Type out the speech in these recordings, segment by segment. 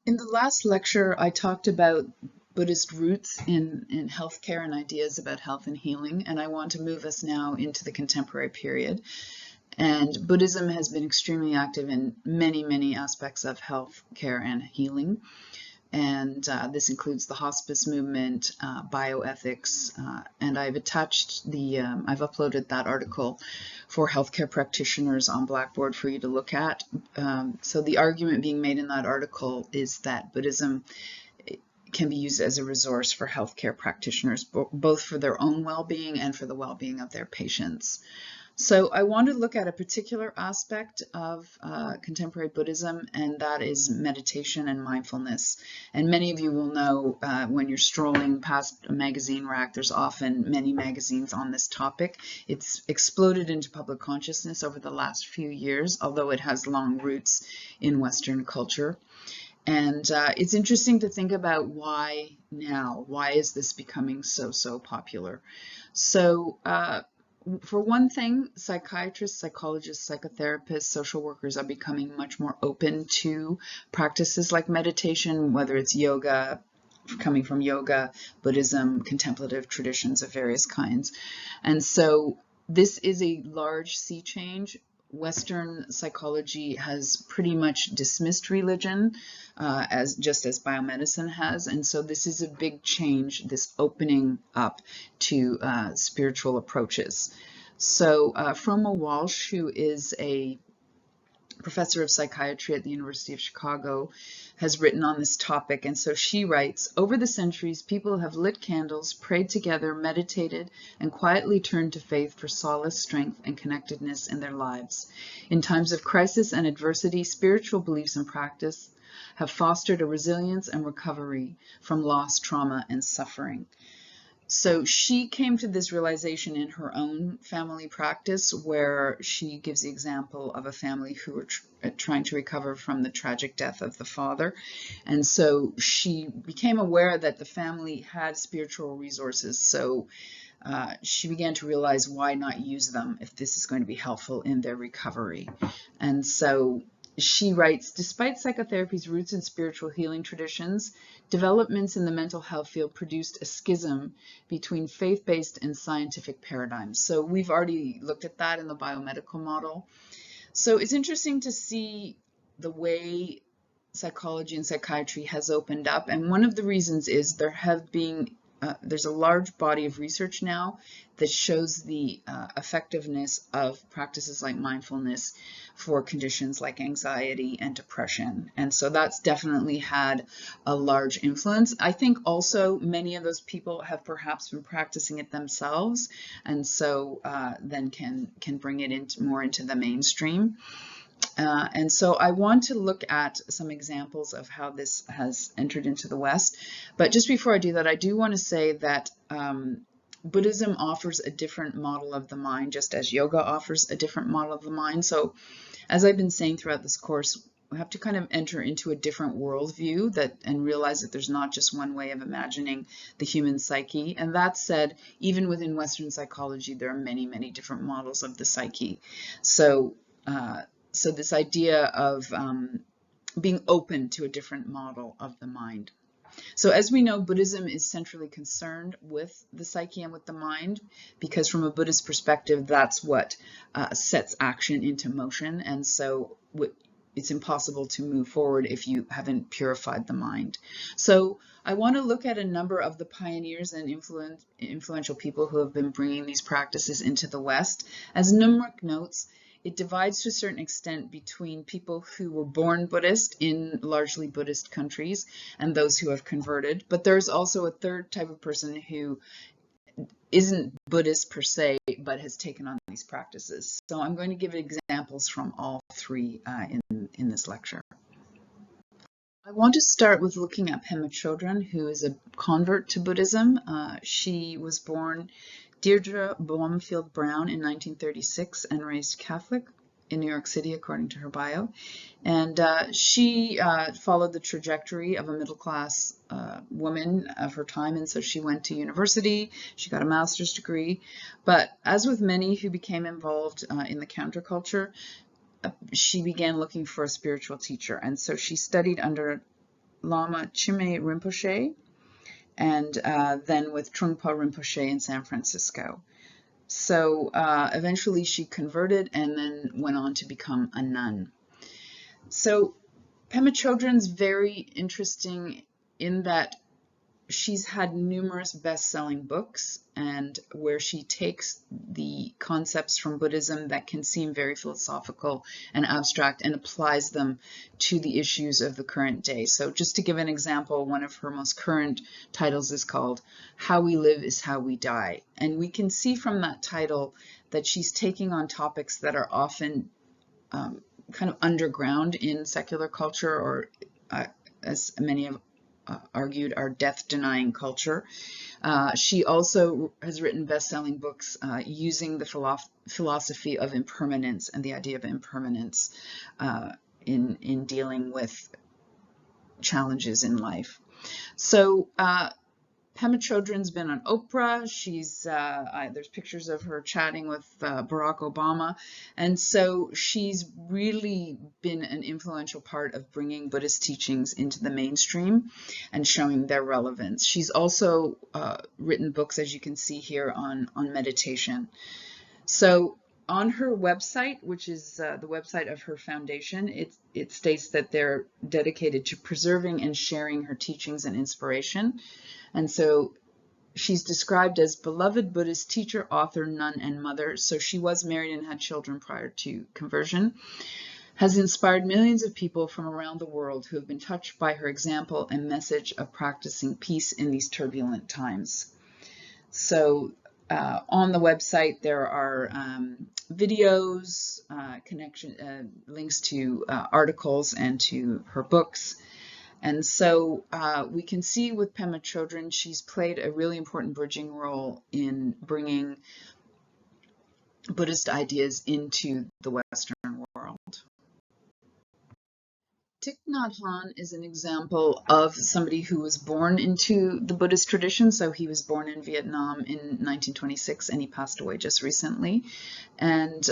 In the last lecture, I talked about Buddhist roots in healthcare and ideas about health and healing, and I want to move us now into the contemporary period. And Buddhism has been extremely active in many, many aspects of healthcare and healing. And this includes the hospice movement, bioethics, and I've uploaded that article for healthcare practitioners on Blackboard for you to look at. So the argument being made in that article is that Buddhism can be used as a resource for healthcare practitioners, both for their own well-being and for the well-being of their patients. So I want to look at a particular aspect of contemporary Buddhism, and that is meditation and mindfulness. And many of you will know when you're strolling past a magazine rack, there's often many magazines on this topic. It's exploded into public consciousness over the last few years, although it has long roots in Western culture. And it's interesting to think about why now. Why is this becoming so popular? So for one thing, psychiatrists, psychologists, psychotherapists, social workers are becoming much more open to practices like meditation, whether it's yoga, coming from yoga, Buddhism, contemplative traditions of various kinds. And so this is a large sea change. Western psychology has pretty much dismissed religion just as biomedicine has, and so this is a big change, this opening up to spiritual approaches. So Froma Walsh, who is a professor of psychiatry at the University of Chicago, has written on this topic, and so she writes, "Over the centuries, people have lit candles, prayed together, meditated, and quietly turned to faith for solace, strength, and connectedness in their lives. In times of crisis and adversity, spiritual beliefs and practice have fostered a resilience and recovery from loss, trauma, and suffering." So she came to this realization in her own family practice, where she gives the example of a family who were trying to recover from the tragic death of the father. And so she became aware that the family had spiritual resources. So she began to realize, why not use them if this is going to be helpful in their recovery? And so she writes, "Despite psychotherapy's roots in spiritual healing traditions, developments in the mental health field produced a schism between faith-based and scientific paradigms." So we've already looked at that in the biomedical model. So it's interesting to see the way psychology and psychiatry has opened up. And one of the reasons is there's a large body of research now that shows the effectiveness of practices like mindfulness for conditions like anxiety and depression. And so that's definitely had a large influence. I think also many of those people have perhaps been practicing it themselves, and so then can bring it more into the mainstream. And so I want to look at some examples of how this has entered into the West. But just before I do that, I do want to say that Buddhism offers a different model of the mind, just as yoga offers a different model of the mind. So as I've been saying throughout this course, we have to kind of enter into a different worldview and realize that there's not just one way of imagining the human psyche. And that said, even within Western psychology, there are many, many different models of the psyche. So this idea of being open to a different model of the mind. So as we know, Buddhism is centrally concerned with the psyche and with the mind, because from a Buddhist perspective, that's what sets action into motion. And so it's impossible to move forward if you haven't purified the mind. So I want to look at a number of the pioneers and influential people who have been bringing these practices into the West. As Numruk notes, it divides to a certain extent between people who were born Buddhist in largely Buddhist countries and those who have converted. But there's also a third type of person who isn't Buddhist per se, but has taken on these practices. So I'm going to give examples from all three in this lecture. I want to start with looking at Pema Chodron, who is a convert to Buddhism. She was born Deirdre Blomfield Brown in 1936 and raised Catholic in New York City, according to her bio. And she followed the trajectory of a middle-class woman of her time, and so she went to university, she got a master's degree. But as with many who became involved in the counterculture, she began looking for a spiritual teacher, and so she studied under Lama Chime Rinpoche, and then with Trungpa Rinpoche in San Francisco. So eventually she converted and then went on to become a nun. So Pema Chodron's very interesting in that she's had numerous best-selling books, and where she takes the concepts from Buddhism that can seem very philosophical and abstract and applies them to the issues of the current day. So just to give an example, one of her most current titles is called How We Live is How We Die. And we can see from that title that she's taking on topics that are often kind of underground in secular culture, or as many have argued, our death-denying culture. She also has written best-selling books using the philosophy of impermanence and the idea of impermanence in dealing with challenges in life. So Pema Chodron's been on Oprah. There's pictures of her chatting with Barack Obama. And so she's really been an influential part of bringing Buddhist teachings into the mainstream and showing their relevance. She's also written books, as you can see here, on meditation. So on her website, which is the website of her foundation, it states that they're dedicated to preserving and sharing her teachings and inspiration. And so she's described as beloved Buddhist teacher, author, nun, and mother. So she was married and had children prior to conversion. Has inspired millions of people from around the world who have been touched by her example and message of practicing peace in these turbulent times. So on the website, there are videos, links to articles and to her books. And so we can see with Pema Chodron, she's played a really important bridging role in bringing Buddhist ideas into the Western world. Thich Nhat Hanh is an example of somebody who was born into the Buddhist tradition. So he was born in Vietnam in 1926 and he passed away just recently. And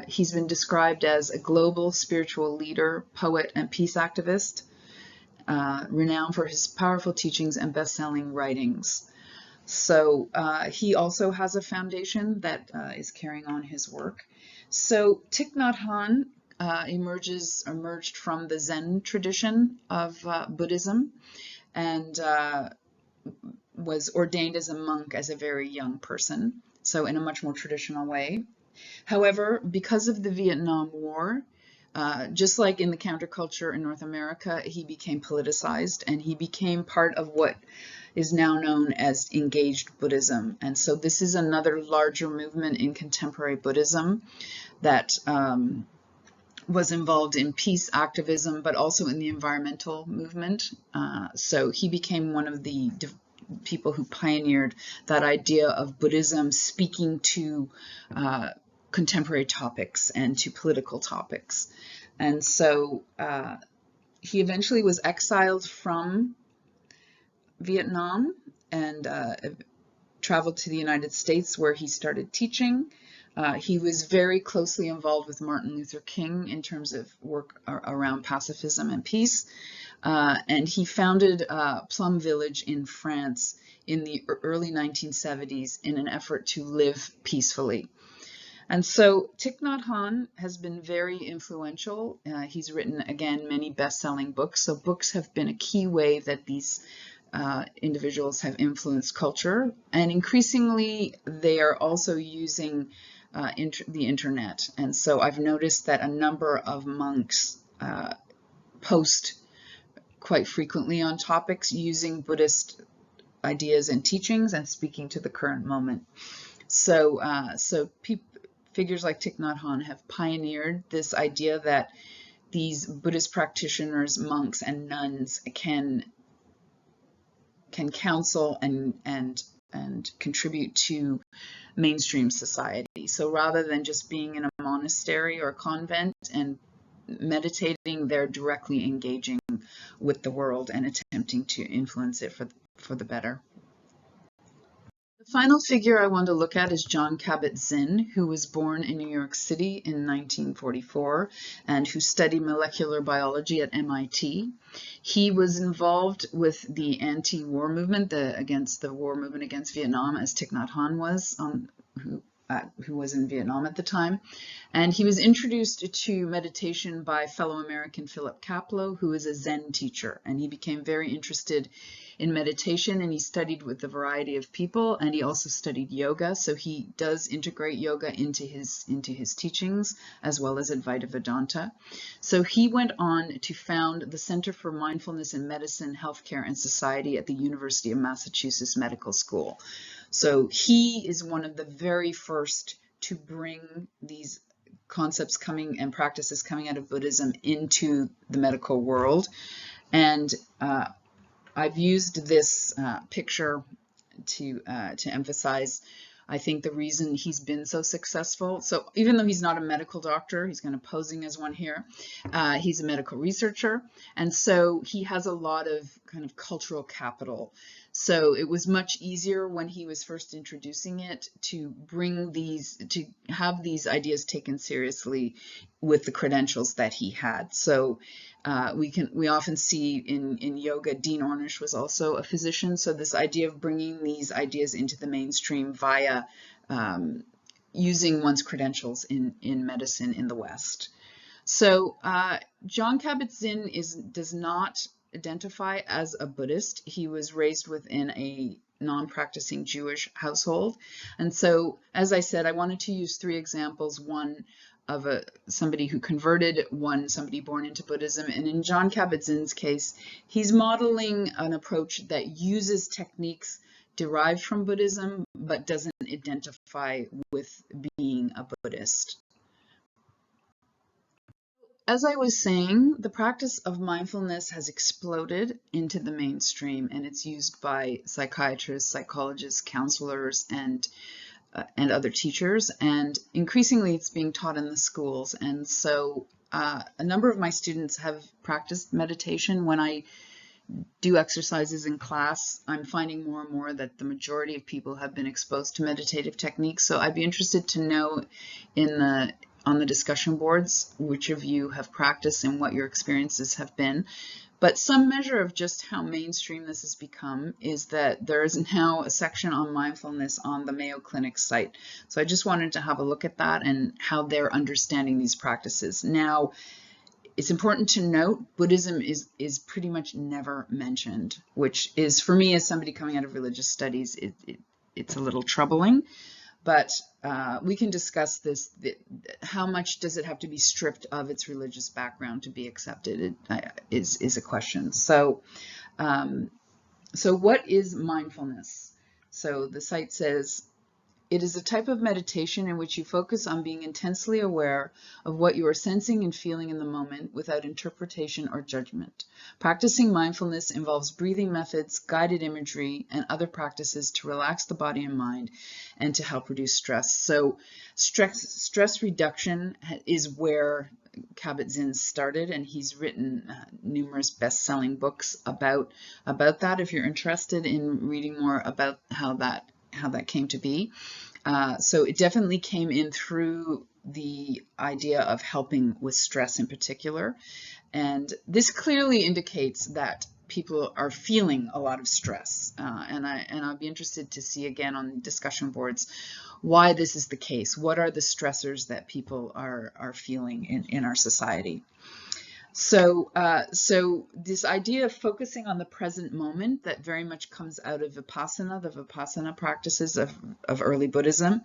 he's been described as a global spiritual leader, poet, and peace activist. Renowned for his powerful teachings and best-selling writings. So he also has a foundation that is carrying on his work. So Thich Nhat Hanh emerged from the Zen tradition of Buddhism and was ordained as a monk as a very young person, so in a much more traditional way. However, because of the Vietnam War, just like in the counterculture in North America, he became politicized and he became part of what is now known as engaged Buddhism. And so this is another larger movement in contemporary Buddhism that was involved in peace activism, but also in the environmental movement. So he became one of the people who pioneered that idea of Buddhism speaking to contemporary topics and to political topics. And so he eventually was exiled from Vietnam and traveled to the United States, where he started teaching. He was very closely involved with Martin Luther King in terms of work around pacifism and peace. And he founded Plum Village in France in the early 1970s in an effort to live peacefully. And so Thich Nhat Hanh has been very influential. He's written, again, many best-selling books. So books have been a key way that these individuals have influenced culture. And increasingly, they are also using the internet. And so I've noticed that a number of monks post quite frequently on topics using Buddhist ideas and teachings and speaking to the current moment. So figures like Thich Nhat Hanh have pioneered this idea that these Buddhist practitioners, monks, and nuns can counsel and contribute to mainstream society. So rather than just being in a monastery or convent and meditating, they're directly engaging with the world and attempting to influence it for the better. The final figure I want to look at is Jon Kabat-Zinn, who was born in New York City in 1944 and who studied molecular biology at MIT. He was involved with the anti-war movement, against Vietnam, as Thich Nhat Hanh was, who was in Vietnam at the time. And he was introduced to meditation by fellow American Philip Kapleau, who is a Zen teacher. And he became very interested in meditation, and he studied with a variety of people, and he also studied yoga. So he does integrate yoga into his teachings, as well as Advaita Vedanta. So he went on to found the Center for Mindfulness in Medicine, Healthcare, and Society at the University of Massachusetts Medical School. So he is one of the very first to bring these concepts coming and practices coming out of Buddhism into the medical world. And I've used this picture to emphasize, I think, the reason he's been so successful. So even though he's not a medical doctor, he's kind of posing as one here, he's a medical researcher, and so he has a lot of kind of cultural capital. So it was much easier when he was first introducing it to have these ideas taken seriously with the credentials that he had. So we often see in yoga, Dean Ornish was also a physician. So this idea of bringing these ideas into the mainstream via using one's credentials in medicine in the West. So Jon Kabat-Zinn does not identify as a Buddhist. He was raised within a non-practicing Jewish household. And so, as I said, I wanted to use three examples, one of somebody who converted, one somebody born into Buddhism, and in Jon Kabat-Zinn's case, he's modeling an approach that uses techniques derived from Buddhism, but doesn't identify with being a Buddhist. As I was saying, the practice of mindfulness has exploded into the mainstream, and it's used by psychiatrists, psychologists, counselors, and other teachers, and increasingly it's being taught in the schools. And so a number of my students have practiced meditation. When I do exercises in class, I'm finding more and more that the majority of people have been exposed to meditative techniques. So I'd be interested to know on the discussion boards which of you have practiced and what your experiences have been. But some measure of just how mainstream this has become is that there is now a section on mindfulness on the Mayo Clinic site. So I just wanted to have a look at that and how they're understanding these practices. Now, it's important to note Buddhism is pretty much never mentioned, which is, for me as somebody coming out of religious studies, it's a little troubling. But we can discuss this. How much does it have to be stripped of its religious background to be accepted? Is a question. So, so what is mindfulness? So the site says, it is a type of meditation in which you focus on being intensely aware of what you are sensing and feeling in the moment without interpretation or judgment. Practicing mindfulness involves breathing methods, guided imagery, and other practices to relax the body and mind and to help reduce stress. So stress reduction is where Kabat-Zinn started, and he's written numerous best-selling books about that if you're interested in reading more about how that came to be. So it definitely came in through the idea of helping with stress in particular. And this clearly indicates that people are feeling a lot of stress. And I'll be interested to see again on discussion boards why this is the case. What are the stressors that people are feeling in our society? So, so this idea of focusing on the present moment that very much comes out of Vipassana, the Vipassana practices of early Buddhism,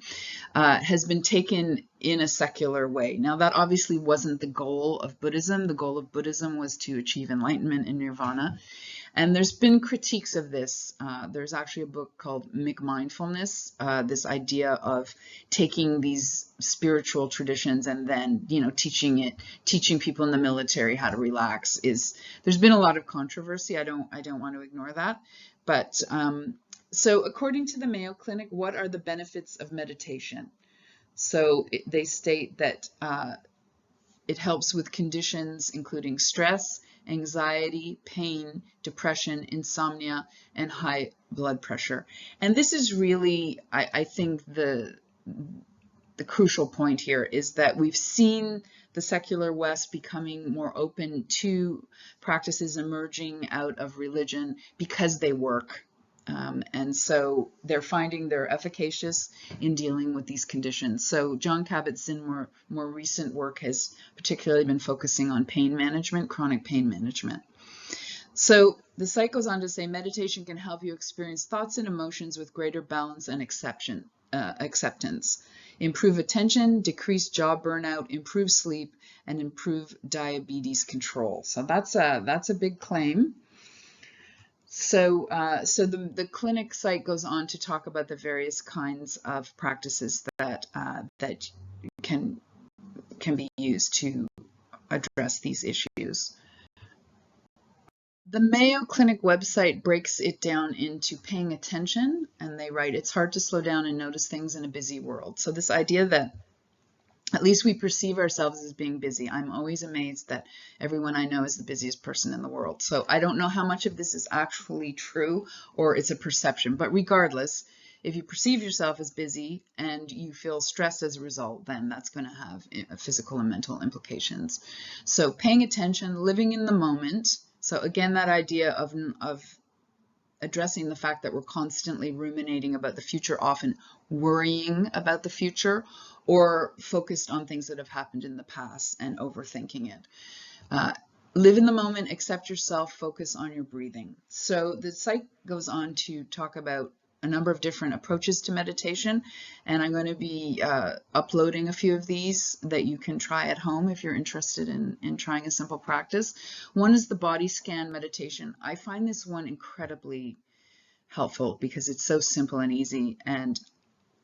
has been taken in a secular way. Now, that obviously wasn't the goal of Buddhism. The goal of Buddhism was to achieve enlightenment and nirvana. And there's been critiques of this. There's actually a book called Mindfulness, this idea of taking these spiritual traditions and then, teaching people in the military how to relax. There's been a lot of controversy. I don't want to ignore that. But so according to the Mayo Clinic, what are the benefits of meditation? So they state that it helps with conditions including stress, anxiety, pain, depression, insomnia, and high blood pressure. And this is really, I think, the crucial point here is that we've seen the secular West becoming more open to practices emerging out of religion because they work. And so they're finding they're efficacious in dealing with these conditions. So John Kabat-Zinn, more recent work has particularly been focusing on pain management, chronic pain management. So the site goes on to say meditation can help you experience thoughts and emotions with greater balance and acceptance, improve attention, decrease job burnout, improve sleep, and improve diabetes control. So that's a big claim. So the clinic site goes on to talk about the various kinds of practices that can be used to address these issues. The Mayo Clinic website breaks it down into paying attention, and they write, it's hard to slow down and notice things in a busy world. So this idea that at least we perceive ourselves as being busy. I'm always amazed that everyone I know is the busiest person in the world. So I don't know how much of this is actually true or it's a perception, but regardless, if you perceive yourself as busy and you feel stressed as a result, then that's going to have physical and mental implications. So paying attention, living in the moment. So again, that idea of addressing the fact that we're constantly ruminating about the future, often worrying about the future, or focused on things that have happened in the past and overthinking it. Live in the moment, accept yourself, focus on your breathing. So the site goes on to talk about a number of different approaches to meditation, and I'm going to be uploading a few of these that you can try at home if you're interested in trying a simple practice. One is the body scan meditation. I find this one incredibly helpful because it's so simple and easy, and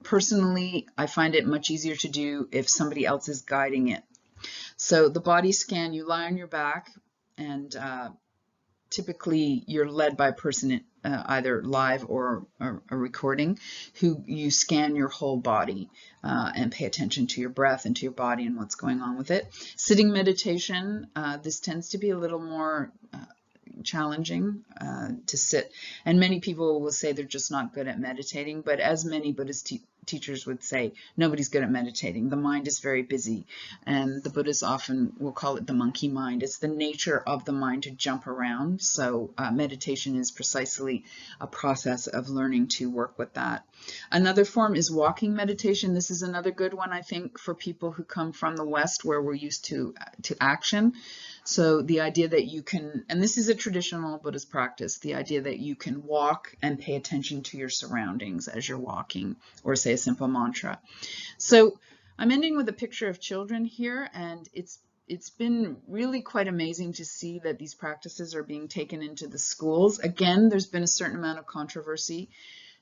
personally I find it much easier to do if somebody else is guiding it. So the body scan, you lie on your back, and typically you're led by a person either live or a recording, who you scan your whole body and pay attention to your breath and to your body and what's going on with it. Sitting meditation, this tends to be a little more challenging to sit, and many people will say they're just not good at meditating, but as many Buddhist teachers would say, nobody's good at meditating. The mind is very busy, and the Buddhists often will call it the monkey mind. It's the nature of the mind to jump around, so meditation is precisely a process of learning to work with that. Another form is walking meditation. This is another good one, I think, for people who come from the West, where we're used to action. So the idea that you can, and this is a traditional Buddhist practice, the idea that you can walk and pay attention to your surroundings as you're walking, or say a simple mantra. So I'm ending with a picture of children here, and it's been really quite amazing to see that these practices are being taken into the schools. Again, there's been a certain amount of controversy.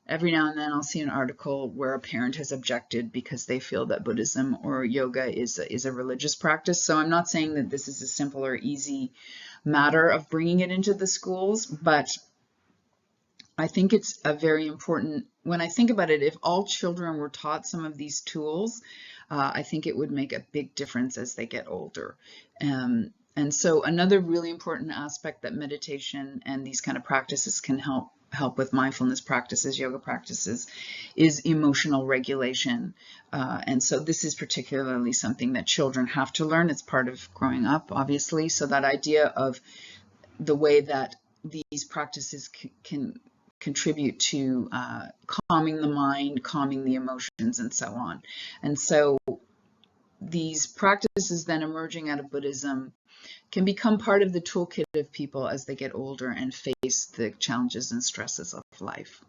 Every now and then I'll see an article where a parent has objected because they feel that Buddhism or yoga is a religious practice. So I'm not saying that this is a simple or easy matter of bringing it into the schools, but I think it's a very important, when I think about it, if all children were taught some of these tools, I think it would make a big difference as they get older. And so another really important aspect that meditation and these kind of practices can help with mindfulness practices, yoga practices, is emotional regulation. And so this is particularly something that children have to learn. It's part of growing up, obviously. So that idea of the way that these practices can contribute to calming the mind, calming the emotions, and so on. And so these practices then emerging out of Buddhism can become part of the toolkit of people as they get older and face the challenges and stresses of life.